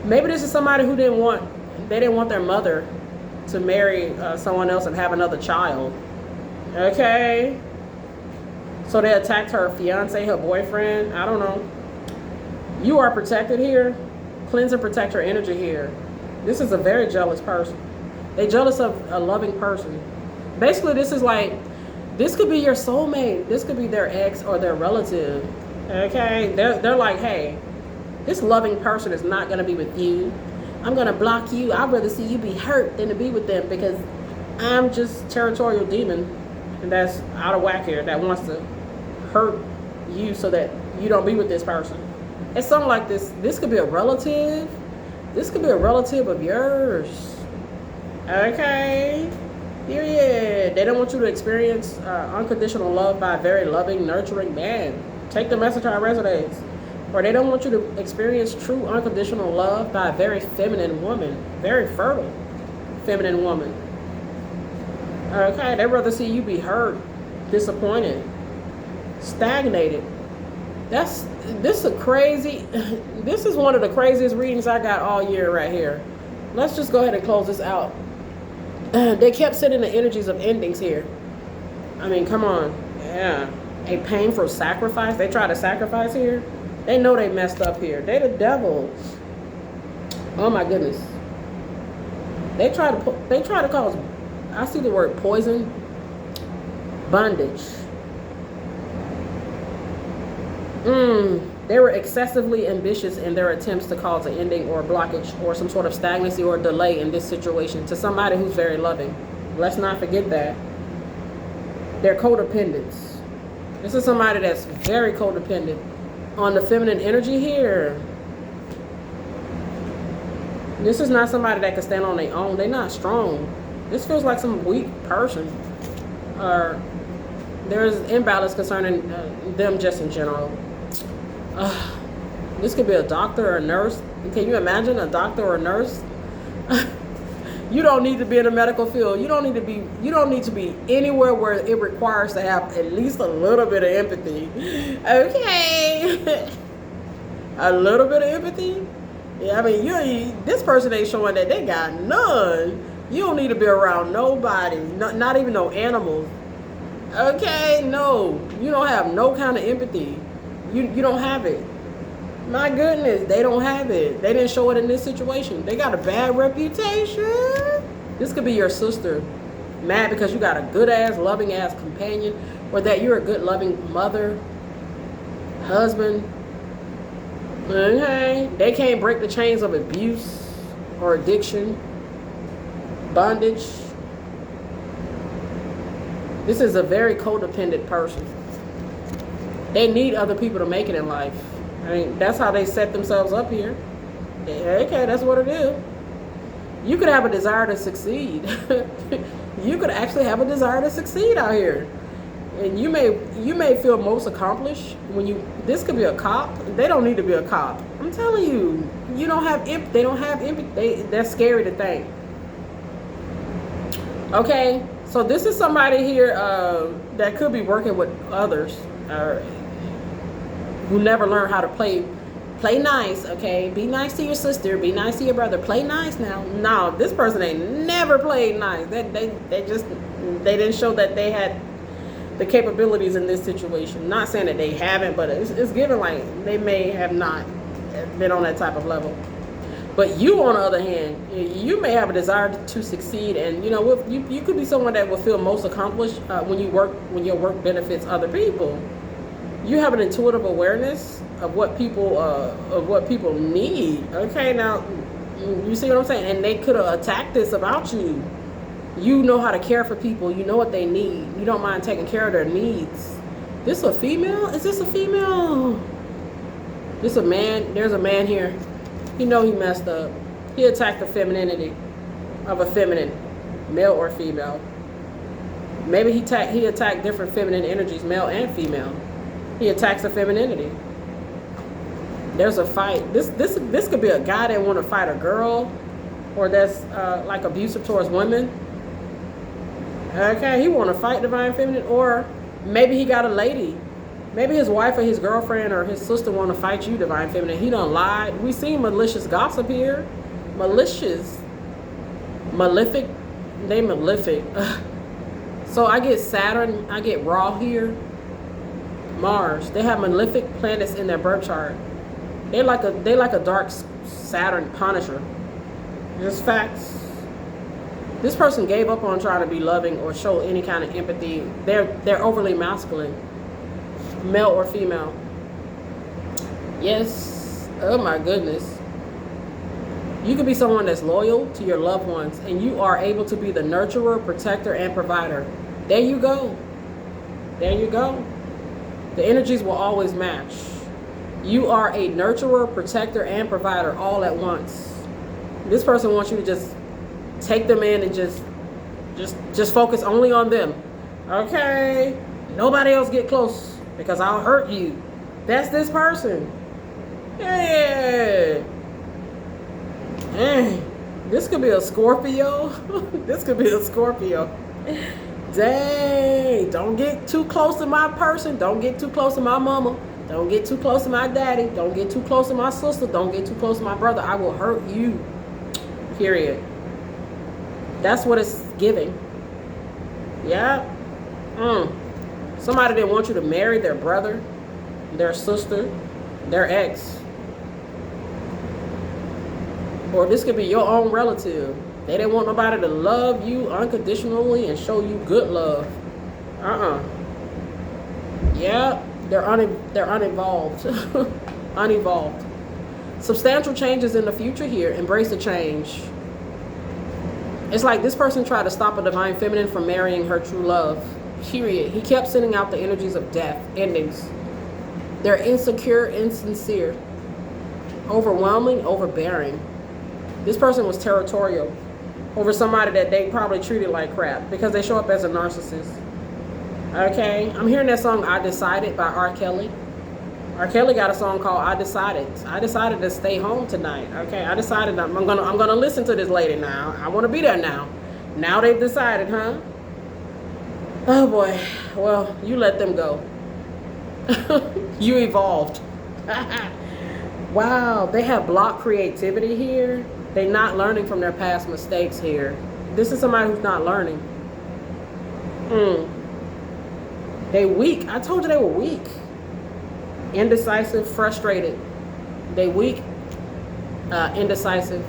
Maybe this is somebody who didn't want their mother to marry someone else and have another child. Okay. So they attacked her fiance, her boyfriend. I don't know. You are protected here. Cleanse and protect your energy here. This is a very jealous person. They jealous of a loving person. Basically, this is like, this could be your soulmate. This could be their ex or their relative. Okay? They're like, hey, this loving person is not going to be with you. I'm going to block you. I'd rather see you be hurt than to be with them because I'm just territorial demon. And that's out of whack here. That wants to hurt you so that you don't be with this person. It's something like this. This could be a relative. This could be a relative of yours. Okay. Period. They don't want you to experience unconditional love by a very loving, nurturing man. Take the message how it resonates. Or they don't want you to experience true unconditional love by a very feminine woman. Very fertile feminine woman. Okay. They'd rather see you be hurt, disappointed, stagnated. This is one of the craziest readings I got all year right here. Let's just go ahead and close this out. They kept sending the energies of endings here. I mean, come on. Yeah. A painful sacrifice. They try to sacrifice here. They know they messed up here. They the devil. Oh my goodness. They try to cause, I see the word poison, bondage. They were excessively ambitious in their attempts to cause an ending or a blockage or some sort of stagnancy or delay in this situation to somebody who's very loving. Let's not forget that. They're codependents. This is somebody that's very codependent on the feminine energy here. This is not somebody that can stand on their own. They're not strong. This feels like some weak person. Or there's imbalance concerning them just in general. This could be a doctor or a nurse. Can you imagine a doctor or a nurse? You don't need to be in the medical field. You don't need to be anywhere where it requires to have at least a little bit of empathy. Okay. A little bit of empathy? Yeah, I mean, this person ain't showing that they got none. You don't need to be around nobody, not even no animals. Okay, no. You don't have no kind of empathy. You don't have it. My goodness, they don't have it. They didn't show it in this situation. They got a bad reputation. This could be your sister. Mad because you got a good ass, loving ass companion. Or that you're a good, loving mother, husband. Okay. They can't break the chains of abuse or addiction, bondage. This is a very codependent person. They need other people to make it in life. I mean, that's how they set themselves up here. Okay, that's what it is. You could have a desire to succeed. You could actually have a desire to succeed out here. And you may feel most accomplished when this could be a cop. They don't need to be a cop. I'm telling you, they don't have empathy. They're scary to think. Okay, so this is somebody here that could be working with others who never learned how to play nice. Okay, be nice to your sister, be nice to your brother, play nice now. No, this person ain't never played nice. They didn't show that they had the capabilities in this situation. Not saying that they haven't, but it's given like they may have not been on that type of level. But you, on the other hand, you may have a desire to succeed, and you could be someone that will feel most accomplished when your work benefits other people. You have an intuitive awareness of what people need. Okay, now you see what I'm saying? And they could have attacked this about you. You know how to care for people. You know what they need. You don't mind taking care of their needs. This a female? Is this a female? This a man? There's a man here. He know he messed up. He attacked the femininity of a feminine, male or female. Maybe he attacked different feminine energies, male and female. He attacks the femininity. There's a fight. This could be a guy that want to fight a girl, or that's like abusive towards women. Okay, he want to fight divine feminine, or maybe he got a lady. Maybe his wife or his girlfriend or his sister want to fight you, divine feminine. He done lied. We see malicious gossip here. Malicious. Malefic. They malefic. So I get Saturn. I get Ra here. Mars. They have malefic planets in their birth chart. They like a dark Saturn punisher. Just facts. This person gave up on trying to be loving or show any kind of empathy. They're overly masculine. Male or female. Yes. Oh my goodness. You could be someone that's loyal to your loved ones, and you are able to be the nurturer, protector, and provider. There you go. There you go. The energies will always match. You are a nurturer, protector, and provider all at once. This person wants you to just take them in and just focus only on them. Okay? Nobody else get close because I'll hurt you. That's this person. Yeah. Dang. This could be a Scorpio. This could be a Scorpio. Dang. Don't get too close to my person. Don't get too close to my mama. Don't get too close to my daddy. Don't get too close to my sister. Don't get too close to my brother. I will hurt you. Period. That's what it's giving. Yeah. Somebody that wants you to marry their brother, their sister, their ex. Or this could be your own relative. They didn't want nobody to love you unconditionally and show you good love. Yeah, they're uninvolved. Unevolved. Substantial changes in the future here. Embrace the change. It's like this person tried to stop a divine feminine from marrying her true love. Period. He kept sending out the energies of death, endings. They're insecure, insincere, overwhelming, overbearing. This person was territorial over somebody that they probably treated like crap because they show up as a narcissist. Okay, I'm hearing that song "I Decided" by R. Kelly. R. Kelly got a song called "I Decided." I decided to stay home tonight. Okay, I decided I'm gonna listen to this lady now. I want to be there now. Now they've decided, huh? Oh boy. Well, you let them go. You evolved. Wow, they have blocked creativity here. They're not learning from their past mistakes here. This is somebody who's not learning. They weak. I told you they were weak. Indecisive, frustrated. They weak, indecisive.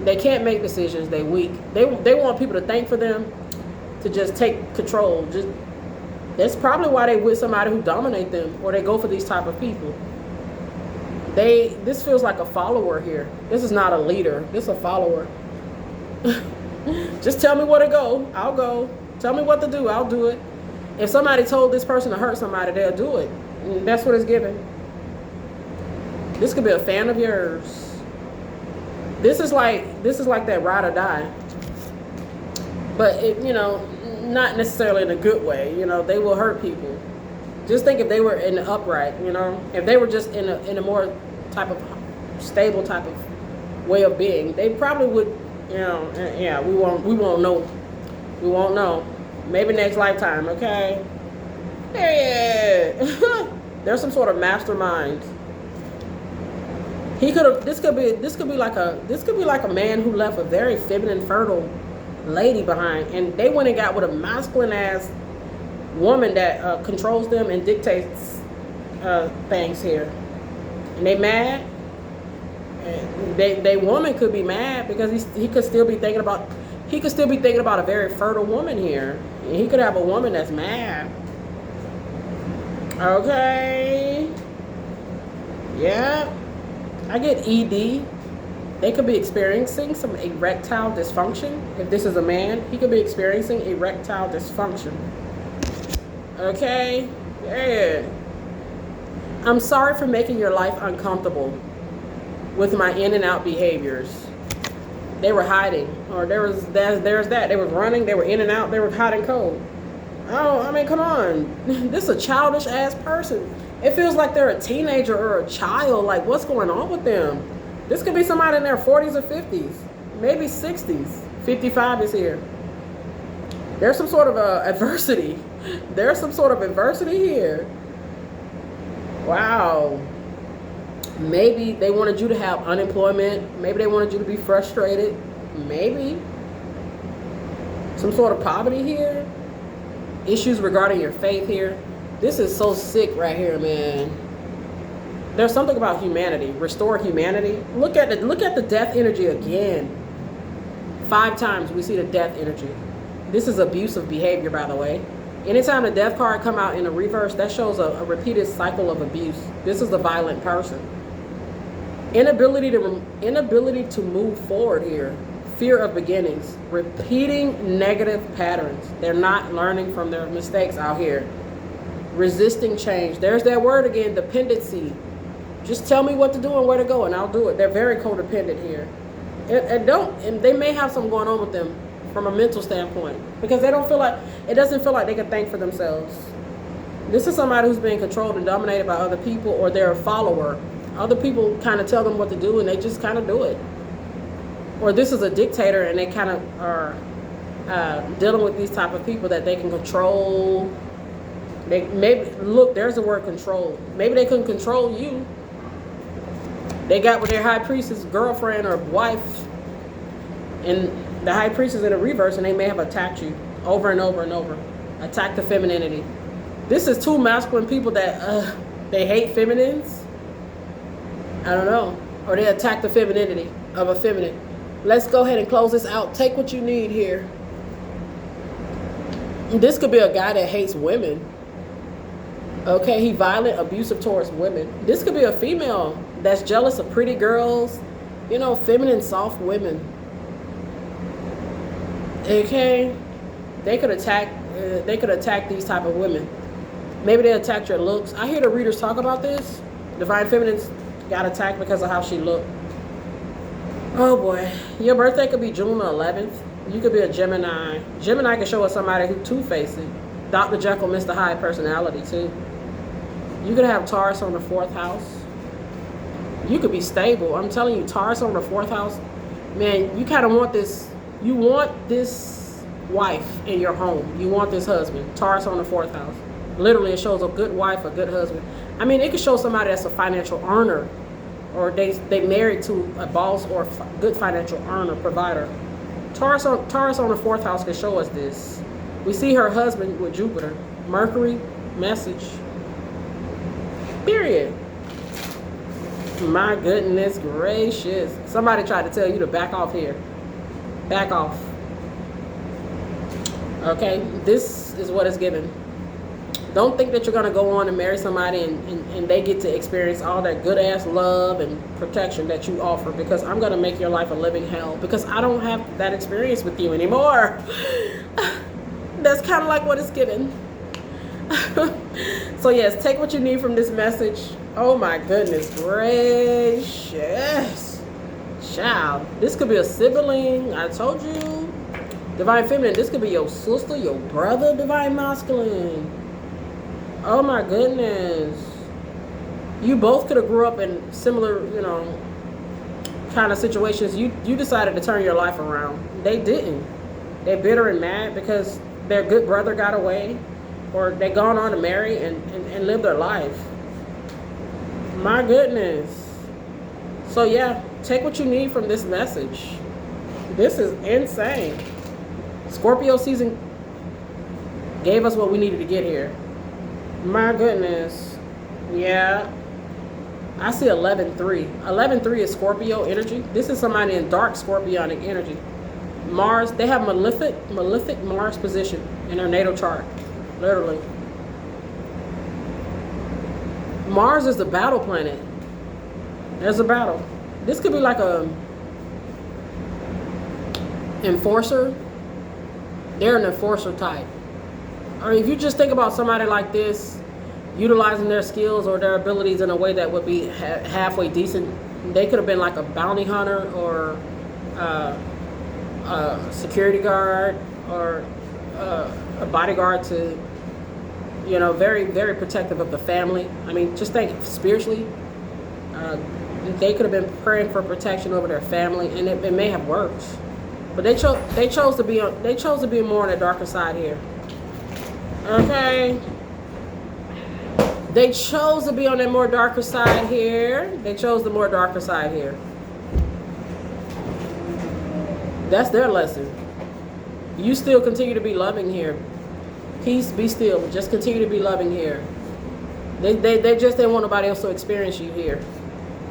They can't make decisions. They weak. They want people to think for them, to just take control. That's probably why they with somebody who dominate them, or they go for these type of people. This feels like a follower here. This is not a leader. This is a follower. Just tell me where to go. I'll go. Tell me what to do. I'll do it. If somebody told this person to hurt somebody, they'll do it. And that's what it's giving. This could be a fan of yours. This is like that ride or die. But not necessarily in a good way. They will hurt people. Just think if they were in the upright, if they were just in a more type of stable type of way of being, they probably would, yeah, we won't know. We won't know. Maybe next lifetime, okay? Yeah. There's some sort of mastermind. This could be like a man who left a very feminine, fertile lady behind, and they went and got with a masculine ass woman that controls them and dictates things here. And they mad. And they woman could be mad because he could still be thinking about a very fertile woman here. And he could have a woman that's mad. Okay. Yeah. I get ED. They could be experiencing some erectile dysfunction. If this is a man, he could be experiencing erectile dysfunction. Okay? Yeah. I'm sorry for making your life uncomfortable with my in and out behaviors. They were hiding, or there's that. They were running, they were in and out, they were hot and cold. Oh, I mean, come on. This is a childish ass person. It feels like they're a teenager or a child. Like, what's going on with them? This could be somebody in their 40s or 50s, maybe 60s. 55 is here. There's some sort of adversity. There's some sort of adversity here. Wow. Maybe they wanted you to have unemployment. Maybe they wanted you to be frustrated. Maybe. Some sort of poverty here. Issues regarding your faith here. This is so sick right here, man. There's something about humanity. Restore humanity. Look at the death energy again. 5 times we see the death energy. This is abusive behavior, by the way. Anytime the death card come out in a reverse, that shows a repeated cycle of abuse. This is a violent person. Inability to move forward here. Fear of beginnings. Repeating negative patterns. They're not learning from their mistakes out here. Resisting change. There's that word again, dependency. Just tell me what to do and where to go, and I'll do it. They're very codependent here. And they may have something going on with them from a mental standpoint, because it doesn't feel like they can think for themselves. This is somebody who's being controlled and dominated by other people, or they're a follower. Other people kind of tell them what to do and they just kind of do it. Or this is a dictator and they kind of are dealing with these type of people that they can control. There's the word control. Maybe they couldn't control you. They got with their high priestess girlfriend or wife, and the high priestess in the reverse, and they may have attacked you over and over and over. Attack the femininity. This is 2 masculine people that they hate feminines. I don't know. Or they attack the femininity of a feminine. Let's go ahead and close this out. Take what you need here. This could be a guy that hates women. Okay, he violent, abusive towards women. This could be a female that's jealous of pretty girls. You know, feminine, soft women. Okay, they could attack these type of women. Maybe they attacked your looks. I hear the readers talk about this. Divine Feminine's got attacked because of how she looked. Oh boy, your birthday could be June 11th. You could be a Gemini. Gemini can show us somebody who's two-faced. Dr. Jekyll, Mr. Hyde personality too. You could have Taurus on the 4th house. You could be stable. I'm telling you, Taurus on the 4th house, man, you kind of want this. You want this wife in your home. You want this husband. Taurus on the 4th house. Literally, it shows a good wife, a good husband. I mean, it could show somebody that's a financial earner, or they married to a boss or a good financial earner, provider. Taurus on the 4th house can show us this. We see her husband with Jupiter. Mercury, message. Period. My goodness gracious. Somebody tried to tell you to back off here. Back off. Okay, this is what it's given. Don't think that you're going to go on and marry somebody and they get to experience all that good ass love and protection that you offer, because I'm going to make your life a living hell, because I don't have that experience with you anymore. That's kind of like what it's given. So yes, take what you need from this message. Oh my goodness gracious. Child, this could be a sibling. I told you. Divine Feminine, this could be your sister, your brother, Divine Masculine. Oh my goodness. You both could have grew up in similar, kind of situations. You decided to turn your life around. They didn't. They're bitter and mad because their good brother got away, or they gone on to marry and live their life. My goodness. So yeah, take what you need from this message. This is insane. Scorpio season gave us what we needed to get here. My goodness. Yeah. I see 11-3. 11-3 is Scorpio energy. This is somebody in dark Scorpionic energy. Mars, they have malefic Mars position in their natal chart. Literally. Mars is the battle planet. There's a battle. This could be like a enforcer. They're an enforcer type. Or if you just think about somebody like this, utilizing their skills or their abilities in a way that would be halfway decent, they could have been like a bounty hunter or a security guard, or a bodyguard to, very, very protective of the family. I mean, just think spiritually, they could have been praying for protection over their family, and it may have worked. But they chose to be more on the darker side here. Okay. They chose to be on the more darker side here. They chose the more darker side here. That's their lesson. You still continue to be loving here. Peace, be still. Just continue to be loving here. They just didn't want nobody else to experience you here.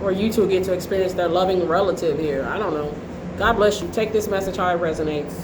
Or you to get to experience their loving relative here. I don't know. God bless you. Take this message how it resonates.